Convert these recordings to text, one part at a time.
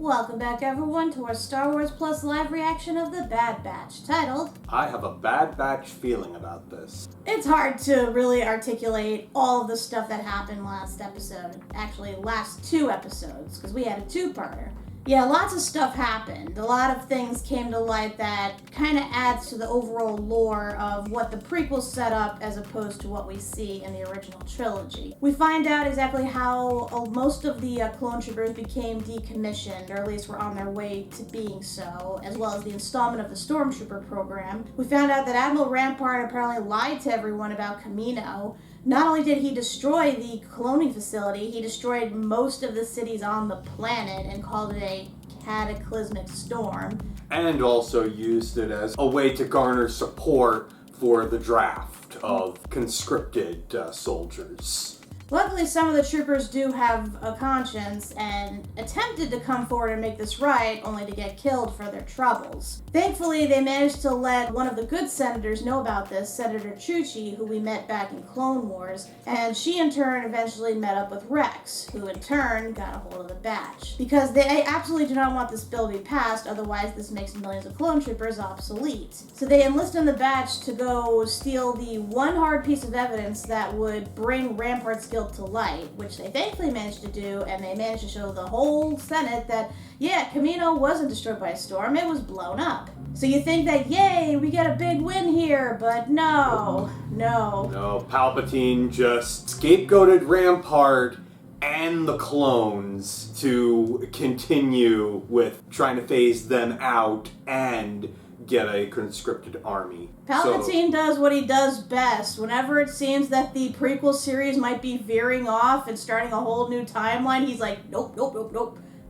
Welcome back, everyone, to our Star Wars Plus live reaction of The Bad Batch, titled I have a Bad Batch feeling about this. It's hard to really articulate all of the stuff that happened last episode. Actually, last two episodes, because we had a two-parter. Yeah, lots of stuff happened. A lot of things came to light that kind of adds to the overall lore of what the prequels set up as opposed to what we see in the original trilogy. We find out exactly how most of the clone troopers became decommissioned, or at least were on their way to being so, as well as the installment of the Stormtrooper program. We found out that Admiral Rampart apparently lied to everyone about Kamino. Not only did he destroy the cloning facility, he destroyed most of the cities on the planet and called it a cataclysmic storm. And also used it as a way to garner support for the draft of conscripted soldiers. Luckily, some of the troopers do have a conscience and attempted to come forward and make this right, only to get killed for their troubles. Thankfully, they managed to let one of the good senators know about this, Senator Chuchi, who we met back in Clone Wars, and she in turn eventually met up with Rex, who in turn got a hold of the batch. Because they absolutely do not want this bill to be passed, otherwise this makes millions of clone troopers obsolete. So they enlist in the batch to go steal the one hard piece of evidence that would bring Rampart's guilt to light, which they thankfully managed to do, and they managed to show the whole Senate that, yeah, Kamino wasn't destroyed by a storm, it was blown up. So you think that, yay, we get a big win here, but no. No, Palpatine just scapegoated Rampart and the clones to continue with trying to phase them out and get a conscripted army. Palpatine does what he does best. Whenever it seems that the prequel series might be veering off and starting a whole new timeline, he's like, nope.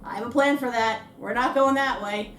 I have a plan for that. We're not going that way.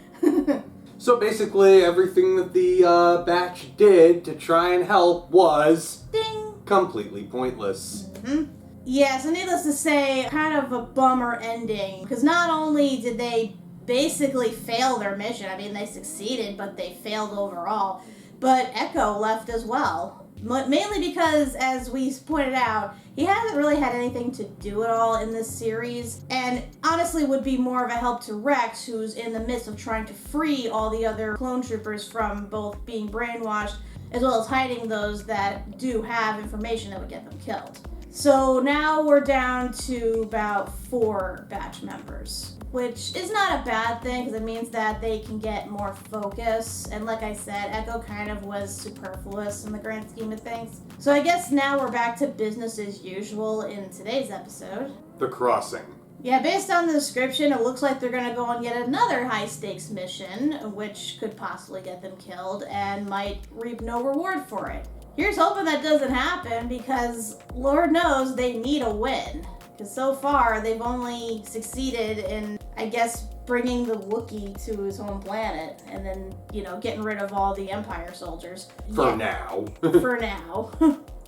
So basically, everything that the batch did to try and help was Ding! completely pointless. Mm-hmm. Yeah, so needless to say, kind of a bummer ending. Because not only did they basically fail their mission, I mean, they succeeded, but they failed overall. But Echo left as well. Mainly because, as we pointed out, he hasn't really had anything to do at all in this series, and honestly would be more of a help to Rex, who's in the midst of trying to free all the other clone troopers from both being brainwashed, as well as hiding those that do have information that would get them killed. So now we're down to about 4 batch members, which is not a bad thing because it means that they can get more focus. And like I said, Echo kind of was superfluous in the grand scheme of things. So I guess now we're back to business as usual in today's episode. The Crossing. Yeah, based on the description, it looks like they're going to go on yet another high-stakes mission, which could possibly get them killed and might reap no reward for it. Here's hoping that doesn't happen because Lord knows they need a win. Because so far they've only succeeded in, I guess, bringing the Wookiee to his home planet and then, getting rid of all the Empire soldiers. For now. For now.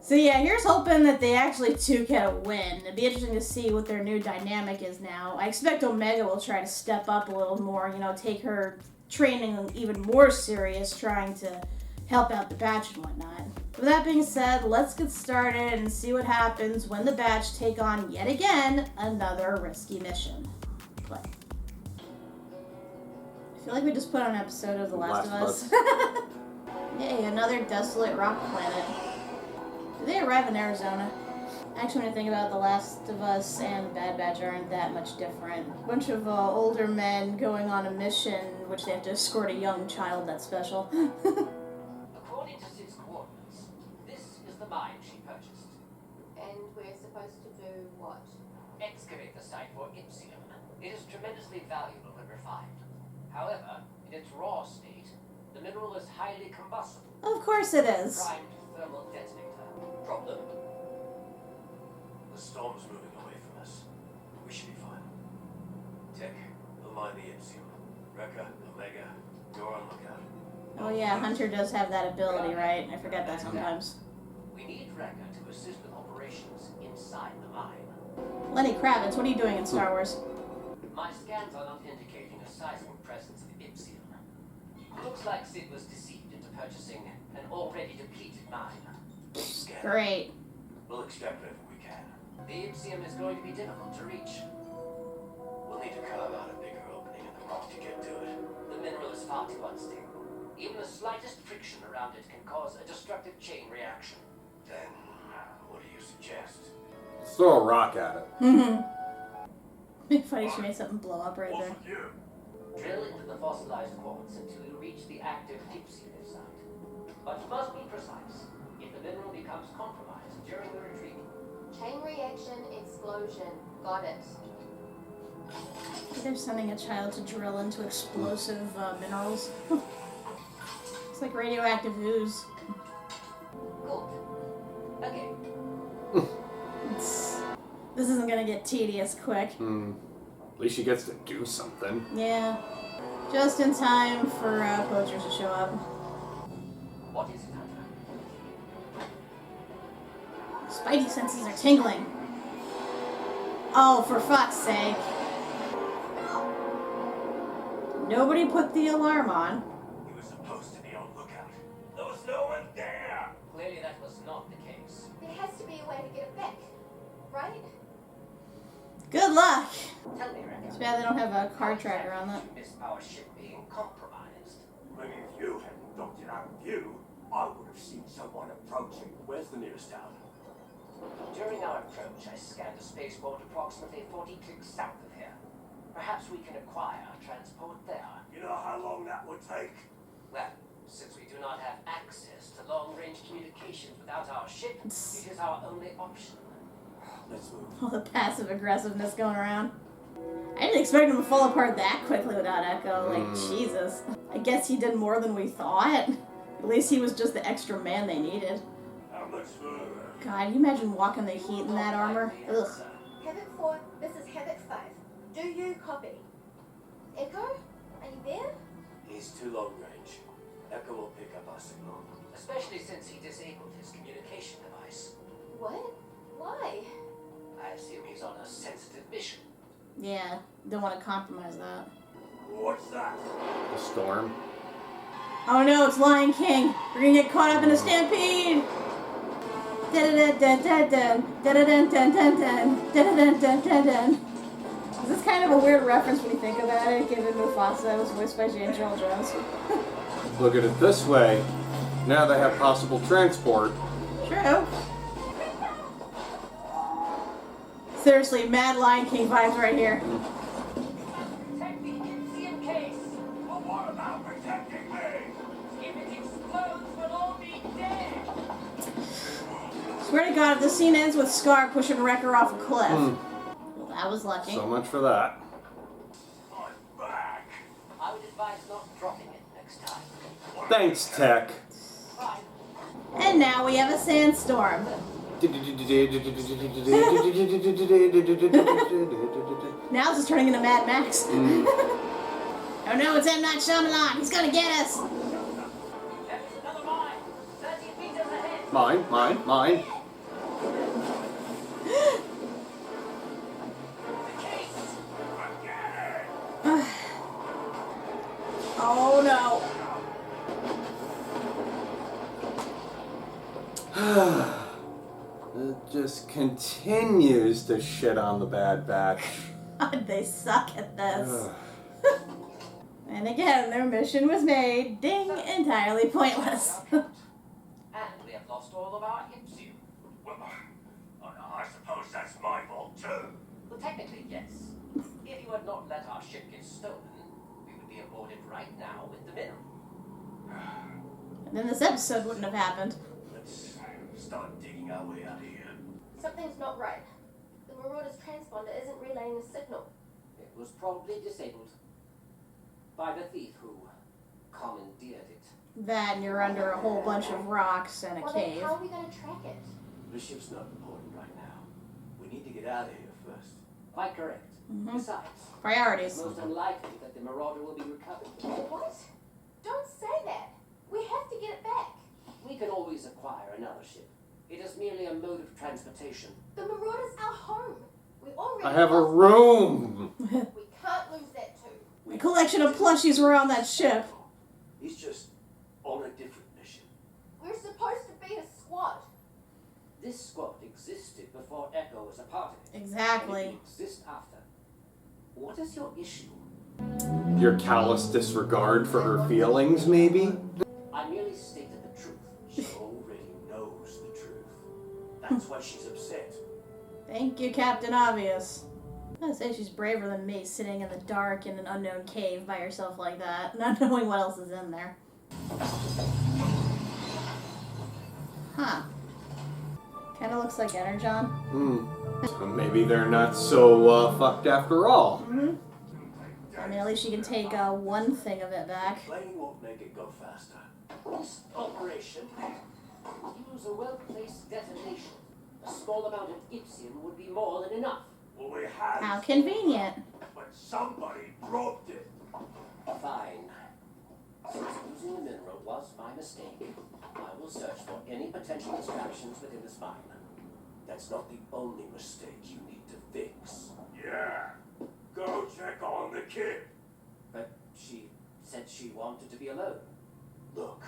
So yeah, here's hoping that they actually do get a win. It'd be interesting to see what their new dynamic is now. I expect Omega will try to step up a little more, take her training even more serious, trying to help out the batch and whatnot. With that being said, let's get started and see what happens when the batch take on, yet again, another risky mission. Play. I feel like we just put on an episode of The Last of Us. Yay, another desolate rock planet. Do they arrive in Arizona? Actually, when I think about The Last of Us and Bad Batch aren't that much different. A bunch of older men going on a mission, which they have to escort a young child that's special. According to Sid's coordinates, this is the mine she purchased. And we're supposed to do what? Excavate the site for Ipsium. It is tremendously valuable and refined. However, in its raw state, the mineral is highly combustible. Of course it is. Primed thermal detonator. Problem? The storm's moving away from us. We should be fine. Tech, we'll mine the Ipsium. Rekka, Omega, you're on lookout. Oh yeah, Hunter does have that ability, right? I forget that sometimes. We need Rekka to assist with operations inside the mine. Lenny Kravitz, what are you doing in Star Wars? My scans are not indicating a sizable presence of Ipsium. Looks like Sid was deceived into purchasing an already depleted mine. Great. We'll extract whatever we can. The Ipsium is going to be difficult to reach. We'll need to carve out a bigger opening in far too unstable. Even the slightest friction around it can cause a destructive chain reaction. Then, what do you suggest? Let's throw a rock at it. Be funny if she made something blow up right there. Wasn't you? Drill into the fossilized quartz until you reach the active Hipsilith site. But you must be precise. If the mineral becomes compromised during the retreat, Chain reaction, explosion. Got it. They're sending a child to drill into explosive minerals. It's like radioactive ooze. good. Okay. This isn't gonna get tedious quick. At least she gets to do something. Yeah. Just in time for poachers to show up. What is it, Hunter? Spidey senses are tingling. Oh, for fuck's sake. Nobody put the alarm on. He was supposed to be on lookout. There was no one there. Clearly that was not the case. There has to be a way to get it back, right? Good luck. Tell me, Rebecca. Too bad they don't have a car tracker on that. You missed our ship being compromised. Maybe if you hadn't docked it out of view, I would have seen someone approaching. Where's the nearest town? During our approach, I scanned a spaceport approximately 40 clicks south of here. Perhaps we can acquire transport there. You know how long that would take? Well, since we do not have access to long-range communications without our ship, it is our only option. Let's move. All the passive aggressiveness going around. I didn't expect him to fall apart that quickly without Echo. Like, Jesus. I guess he did more than we thought. At least he was just the extra man they needed. How much further? God, can you imagine walking the heat in that armor? Ugh. Havoc 4, this is Havoc 5. Do you copy? Echo? Are you there? He's too long range. Echo will pick up our signal. Especially since he disabled his communication device. What? Why? I assume he's on a sensitive mission. Yeah, don't want to compromise that. What's that? The storm. Oh no, it's Lion King. We're gonna get caught up in a stampede. Da-da-da-da-da-dun, da-da-dun-dun-dun-dun, da-da-dun-dun-dun-dun. This is kind of a weird reference when you think about it, given Mufasa was voiced by James Earl Jones. Look at it this way. Now they have possible transport. True. Seriously, mad Lion King vibes right here. Protect the Ipsium case! But what about protecting me? If it explodes, we'll all be dead! Swear to God, if the scene ends with Scar pushing Wrecker off a cliff. Well, that was lucky. So much for that. I'm back. I would advise not dropping it next time. Thanks, Tech. Fine. And now we have a sandstorm. Now it's just turning into Mad Max. Oh no, it's M. Night Shyamalan. He's gonna get us. There's another mine! 30 meters ahead! Mine. The case! Oh no. It just continues to shit on the Bad Batch. God, they suck at this. And again, their mission was made, ding, entirely pointless. And we have lost all of our Ipsium. Well, I suppose that's my fault too. Well, technically, yes. If you had not let our ship get stolen, we would be aboard it right now with the mineral. And then this episode wouldn't have happened. Let's start digging our way out of here. Something's not right. The Marauder's transponder isn't relaying a signal. It was probably disabled by the thief who commandeered it. That and you're under a whole bunch of rocks and a Well, then cave. how are we going to track it? The ship's not important right now. We need to get out of here first. Quite correct. Besides, Priorities. it's most unlikely that the Marauder will be recovered. What? Don't say that. We have to get it back. We can always acquire another ship. It is merely a mode of transportation. The Marauder's our home. We already I have a lost- room. We can't lose that too. A collection of plushies were on that ship. He's just on a different mission. We're supposed to be a squad. This squad existed before Echo was a part of it. Exactly. And it will exist after. What is your issue? your callous disregard for her feelings, maybe? I merely stated the truth. She already knows the truth. That's why she's upset. Thank you, Captain Obvious. I'm gonna say she's braver than me, sitting in the dark in an unknown cave by herself like that, not knowing what else is in there. Huh. Kinda looks like Energon. So maybe they're not so fucked after all. Mm-hmm. I mean, at least you can take one thing of it back. Playing won't make it go faster. This operation use a well-placed detonation. A small amount of Ipsium would be more than enough. Well, we had. How convenient. But somebody dropped it. Fine. Since using the mineral was my mistake, I will search for any potential distractions within the spine. That's not the only mistake you need to fix. Yeah. Go check on the kid. But she said she wanted to be alone. Look,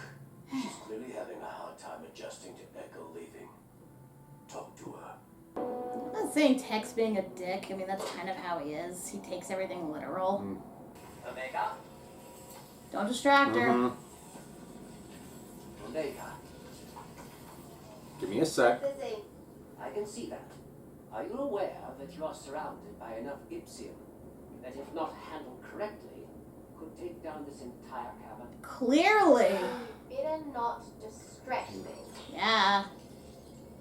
she's clearly having a hard time adjusting to Echo leaving. Talk to her. I'm not saying Tech's being a dick. I mean, that's kind of how he is. He takes everything literal. Omega? Don't distract her. Omega. Give me a sec. Busy. I can see that. Are you aware that you are surrounded by enough Ipsium that, if not handled correctly, could take down this entire cavern? Clearly. Better not distract me. Yeah.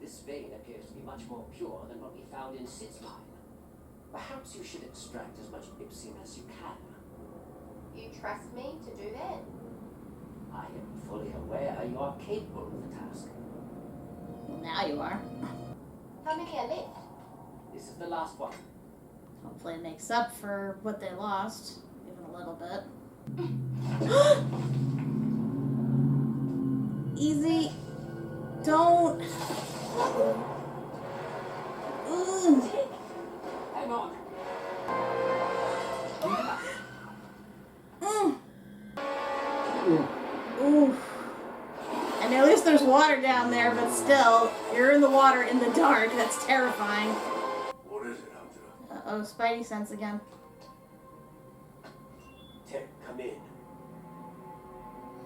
This vein appears to be much more pure than what we found in Sid's mine. Perhaps you should extract as much Ipsium as you can. You trust me to do that? I am fully aware you are capable of the task. Well, now you are. How many are left? This is the last one. Hopefully it makes up for what they lost. Even a little bit. Easy. Don't. Ooh. Hang on. Ooh. I mean, at least there's water down there, but still, you're in the water in the dark. That's terrifying. What is it, Hunter? Uh-oh, Spidey sense again. Tech, come in.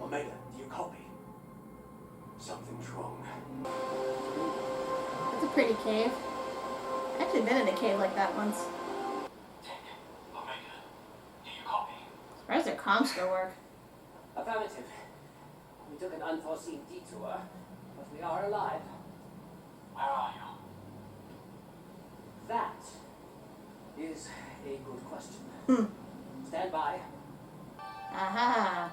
Omega, do you copy? Something's wrong. That's a pretty cave. I've actually been in a cave like that once. Tech, Omega, do you copy? Surprised their comms still work. Affirmative. We took an unforeseen detour, but we are alive. Where are you? That is a good question. Stand by. Aha.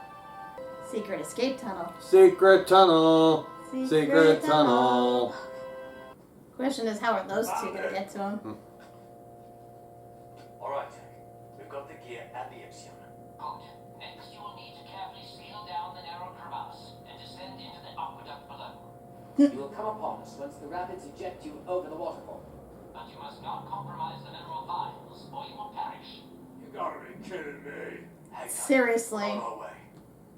Secret escape tunnel. Secret tunnel. Secret tunnel. Question is, how are those two gonna get to him? All right, Tech. We've got the gear and the Ipsium. Good. Next, you will need to carefully scale down the narrow crevasse and descend into the aqueduct below. You will come upon us once the rapids eject you over the waterfall. But you must not compromise the mineral vials, or you will perish. You gotta be kidding me. Hang on. Seriously. On our way.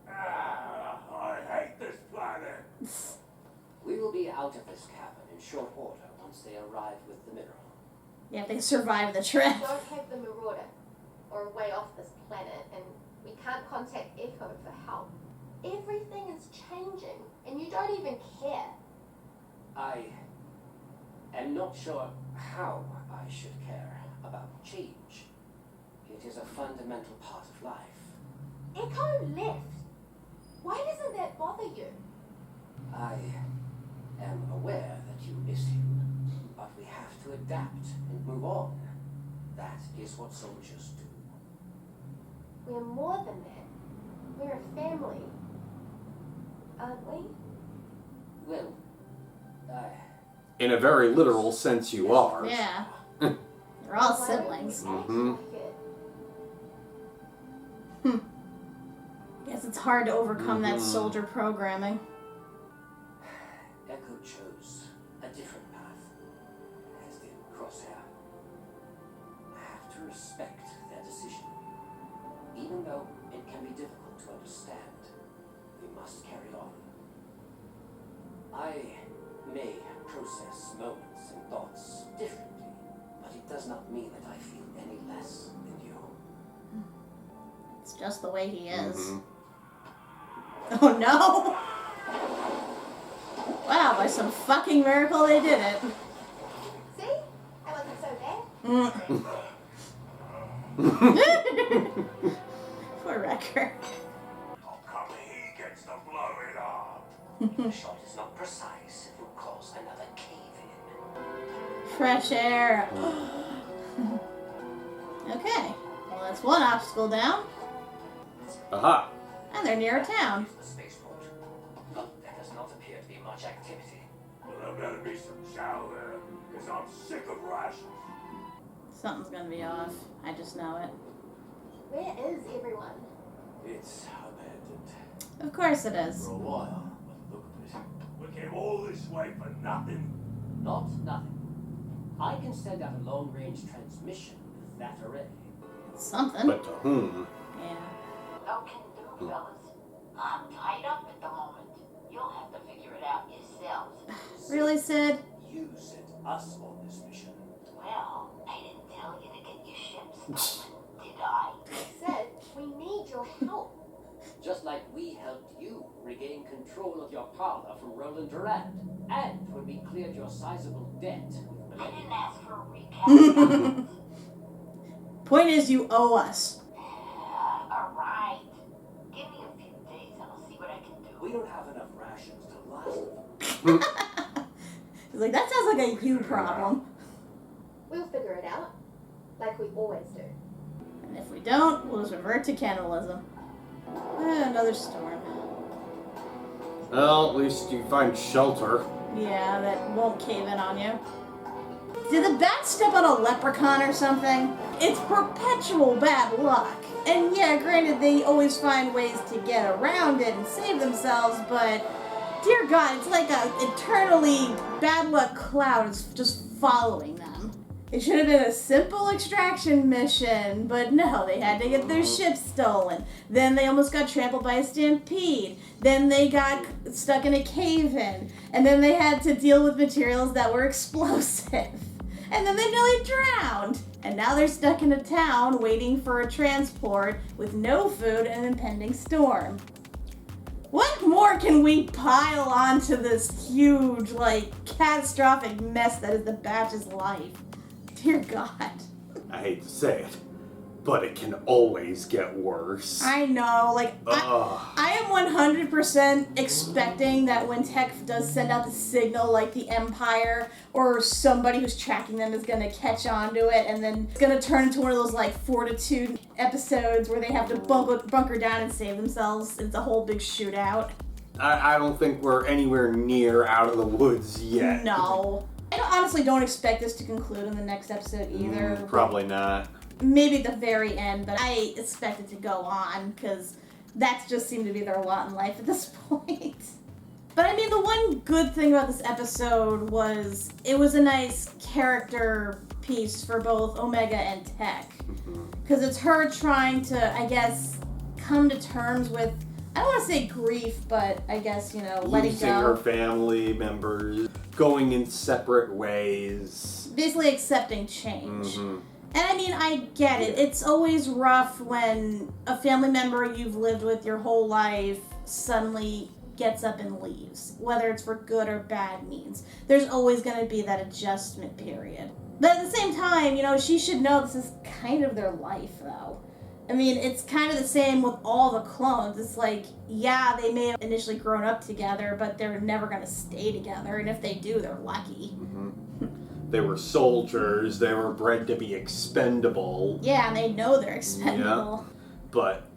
I hate this planet. We will be out of this cavern in short order once they arrive with the mineral. Yeah, if they survive the trip. We don't have the Marauder, or a way off this planet, and we can't contact Echo for help. Everything is changing, and you don't even care. I am not sure how I should care about change. It is a fundamental part of life. Echo left. Why doesn't that bother you? I am aware that you miss him, but we have to adapt and move on. That is what soldiers do. We're more than that. We're a family. Aren't we? Well, In a very literal sense, you are. Yeah. They're all Why don't siblings. we act Mhm. like it? Guess it's hard to overcome that soldier programming. Echo chose a different path, as did Crosshair. I have to respect their decision. Even though it can be difficult to understand, we must carry on. I may process moments and thoughts differently, but it does not mean that I feel any less than you. It's just the way he is. Oh no! Wow, by some fucking miracle they did it. See? That wasn't so bad. Poor Wrecker. How come he gets to blow it up? The shot is not precise. It will cause another cave-in. Fresh air. Okay, well that's one obstacle down. Aha. And they're near a town. The spaceport. But there does not appear to be much activity. Well, there better be some chow there, because I'm sick of rations. Something's gonna be off. I just know it. Where is everyone? It's abandoned. Of course it is. For a while, but look at it. We came all this way for nothing. Not nothing. I can send out a long-range transmission with that array. Something. But to whom? Yeah. No can do, fellas. I'm tied up at the moment. You'll have to figure it out yourselves. Really, Sid? You sent us on this mission. Well, I didn't tell you to get your ship stolen, did I? Sid, we need your help. Just like we helped you regain control of your parlor from Roland Durand. And when we cleared your sizable debt with I Millennium. didn't ask for a recap. Point is, you owe us. Alright. Give me a few days and I'll see what I can do. We don't have enough rations to last. He's like, that sounds like a you problem. We'll figure it out. Like we always do. And if we don't, we'll just revert to cannibalism. Another storm. Well, at least you find shelter. Yeah, that won't cave in on you. Did the bat step on a leprechaun or something? It's perpetual bad luck. And yeah, granted, they always find ways to get around it and save themselves, but dear God, it's like a eternally bad luck cloud is just following them. It should have been a simple extraction mission, but no, they had to get their ship stolen. Then they almost got trampled by a stampede. Then they got stuck in a cave-in. And then they had to deal with materials that were explosive. And then they nearly drowned. And now they're stuck in a town waiting for a transport with no food and an impending storm. What more can we pile onto this huge, catastrophic mess that is the Batch's life? Dear God. I hate to say it, but it can always get worse. I know, I am 100% expecting that when Tech does send out the signal, like the Empire or somebody who's tracking them is going to catch on to it, and then it's going to turn into one of those, Fortitude episodes where they have to bunker down and save themselves. It's a whole big shootout. I don't think we're anywhere near out of the woods yet. No. I honestly don't expect this to conclude in the next episode either. Probably not. Maybe at the very end, but I expect it to go on, because that's just seemed to be their lot in life at this point. But I mean, the one good thing about this episode was it was a nice character piece for both Omega and Tech. Because it's her trying to, I guess, come to terms with, I don't want to say grief, but I guess, letting go. Losing her family members, going in separate ways. Basically accepting change. And I mean, I get it. It's always rough when a family member you've lived with your whole life suddenly gets up and leaves. Whether it's for good or bad means. There's always going to be that adjustment period. But at the same time, she should know this is kind of their life, though. I mean, it's kind of the same with all the clones. It's like, yeah, they may have initially grown up together, but they're never going to stay together. And if they do, they're lucky. They were soldiers. They were bred to be expendable. Yeah, and they know they're expendable. Yeah. But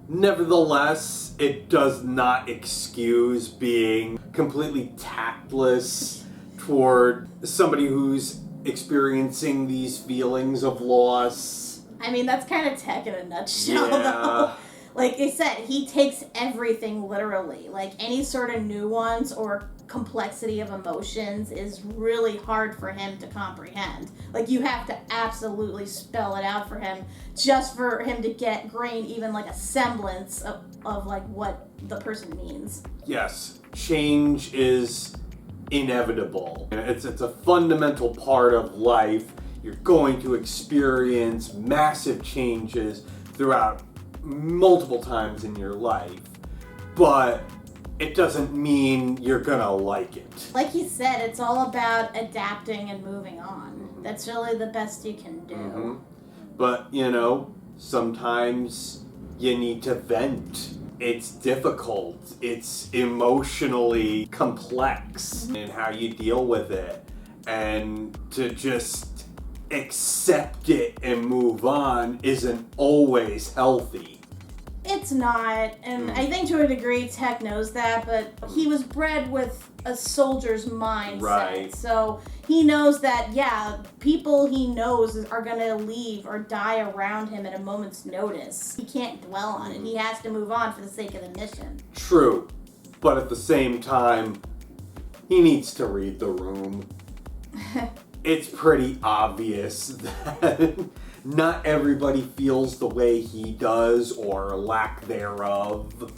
nevertheless, it does not excuse being completely tactless toward somebody who's experiencing these feelings of loss. I mean, that's kind of Tech in a nutshell, Yeah. though. Like I said, he takes everything literally. Like, any sort of nuance or complexity of emotions is really hard for him to comprehend. Like, you have to absolutely spell it out for him just for him to gain even, a semblance of what the person means. Yes, change is inevitable. It's a fundamental part of life. You're going to experience massive changes throughout multiple times in your life, but it doesn't mean you're gonna like it. Like he said, it's all about adapting and moving on. That's really the best you can do. But, sometimes you need to vent. It's difficult. It's emotionally complex in how you deal with it. And to just accept it and move on isn't always healthy. It's not, and I think to a degree Tech knows that, but he was bred with a soldier's mindset. Right. So he knows that, people he knows are going to leave or die around him at a moment's notice. He can't dwell on it. He has to move on for the sake of the mission. True. But at the same time, he needs to read the room. It's pretty obvious that not everybody feels the way he does, or lack thereof.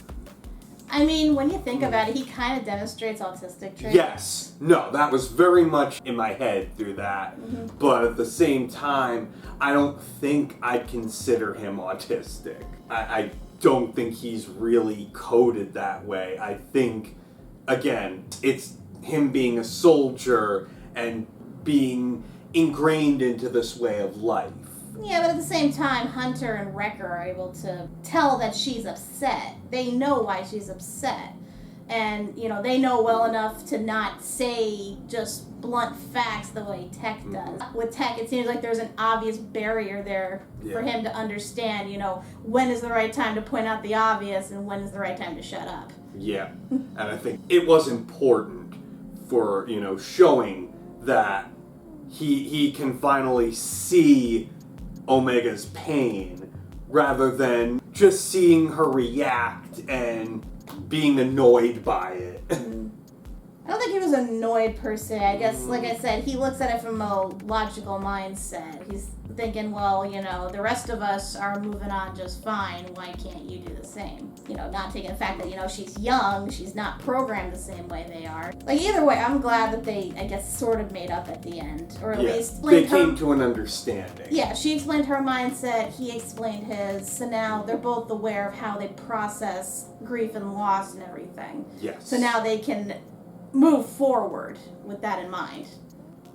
I mean, when you think about it, he kind of demonstrates autistic traits. Yes. No, that was very much in my head through that. But at the same time, I don't think I'd consider him autistic. I don't think he's really coded that way. I think, again, it's him being a soldier and being ingrained into this way of life. Yeah, but at the same time, Hunter and Wrecker are able to tell that she's upset. They know why she's upset. And, they know well enough to not say just blunt facts the way Tech does. With Tech, it seems like there's an obvious barrier there for him to understand, when is the right time to point out the obvious and when is the right time to shut up. Yeah. And I think it was important for, showing that he can finally see Omega's pain, rather than just seeing her react and being annoyed by it. I don't think he was annoyed per se. I guess, like I said, he looks at it from a logical mindset. He's thinking, well, the rest of us are moving on just fine. Why can't you do the same? Not taking the fact that, she's young, she's not programmed the same way they are. Like, either way, I'm glad that they, I guess, sort of made up at the end. Or at least... they came to an understanding. Yeah, she explained her mindset, he explained his, so now they're both aware of how they process grief and loss and everything. Yes. So now they can move forward with that in mind.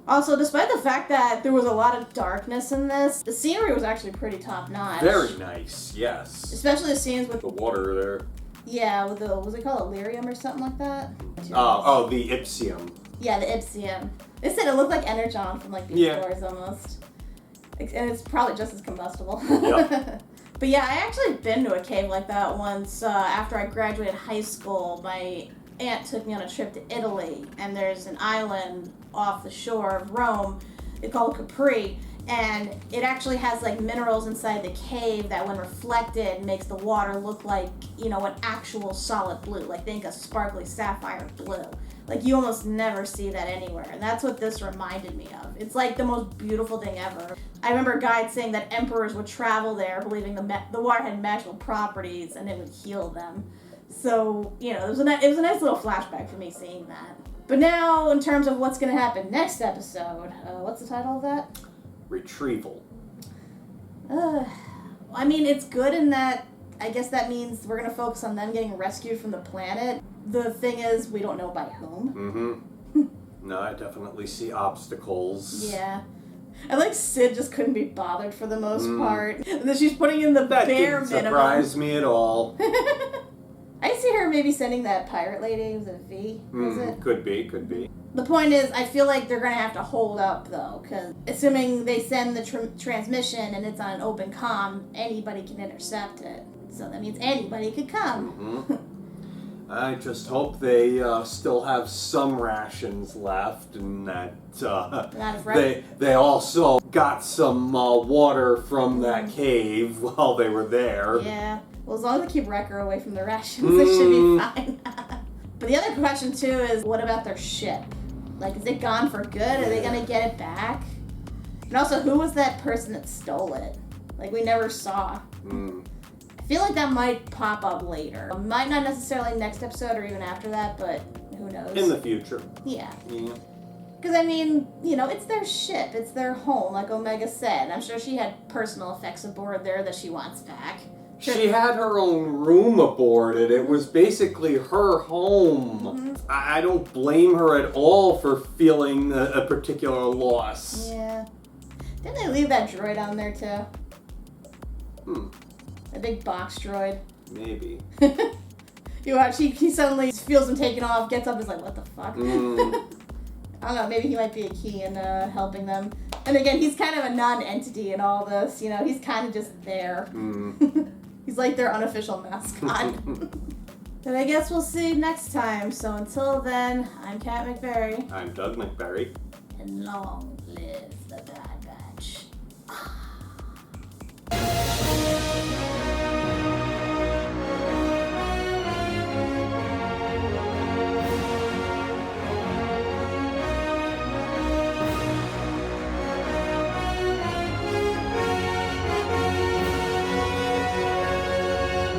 Also, despite the fact that there was a lot of darkness in this, the scenery was actually pretty top-notch. Very nice, yes. Especially the scenes with... the water there. Yeah, with the... was it called Illyrium or something like that? Oh, the Ipsium. Yeah, the Ipsium. They said it looked like Energon from, like, Beast Wars almost. And it's probably just as combustible. Yep. But yeah, I actually been to a cave like that once. After I graduated high school, my aunt took me on a trip to Italy, and there's an island off the shore of Rome. It's called Capri, and it actually has like minerals inside the cave that when reflected makes the water look like, an actual solid blue. Like, think a sparkly sapphire blue. Like, you almost never see that anywhere, and that's what this reminded me of. It's like the most beautiful thing ever. I remember guides saying that emperors would travel there believing the water had magical properties and it would heal them. So, it was a nice little flashback for me seeing that. But now, in terms of what's going to happen next episode, what's the title of that? Retrieval. It's good in that, I guess that means we're going to focus on them getting rescued from the planet. The thing is, we don't know by whom. No, I definitely see obstacles. Yeah. I like Sid just couldn't be bothered for the most part. And then she's putting in the bare minimum. That didn't surprise me at all. I see her maybe sending that pirate lady. Was it V? Was it? Could be. The point is, I feel like they're going to have to hold up, though, because assuming they send the transmission and it's on an open comm, anybody can intercept it. So that means anybody could come. I just hope they still have some rations left, and that they also got some water from that cave while they were there. Yeah. Well, as long as they keep Wrecker away from the rations, they should be fine. But the other question, too, is what about their ship? Like, is it gone for good? Are they going to get it back? And also, who was that person that stole it? Like, we never saw. I feel like that might pop up later. Might not necessarily next episode or even after that, but who knows? In the future. Yeah. Because, it's their ship. It's their home, like Omega said. I'm sure she had personal effects aboard there that she wants back. She had her own room aboard it. It was basically her home. Mm-hmm. I don't blame her at all for feeling a particular loss. Yeah. Didn't they leave that droid on there too? A big box droid. Maybe. You watch, he suddenly feels him taking off, gets up, is like, what the fuck? I don't know, maybe he might be a key in helping them. And again, he's kind of a non-entity in all this, you know, he's kind of just there. He's like their unofficial mascot. But I guess we'll see next time, so until then, I'm Kat MacBerrie. I'm Doug MacBerrie. And long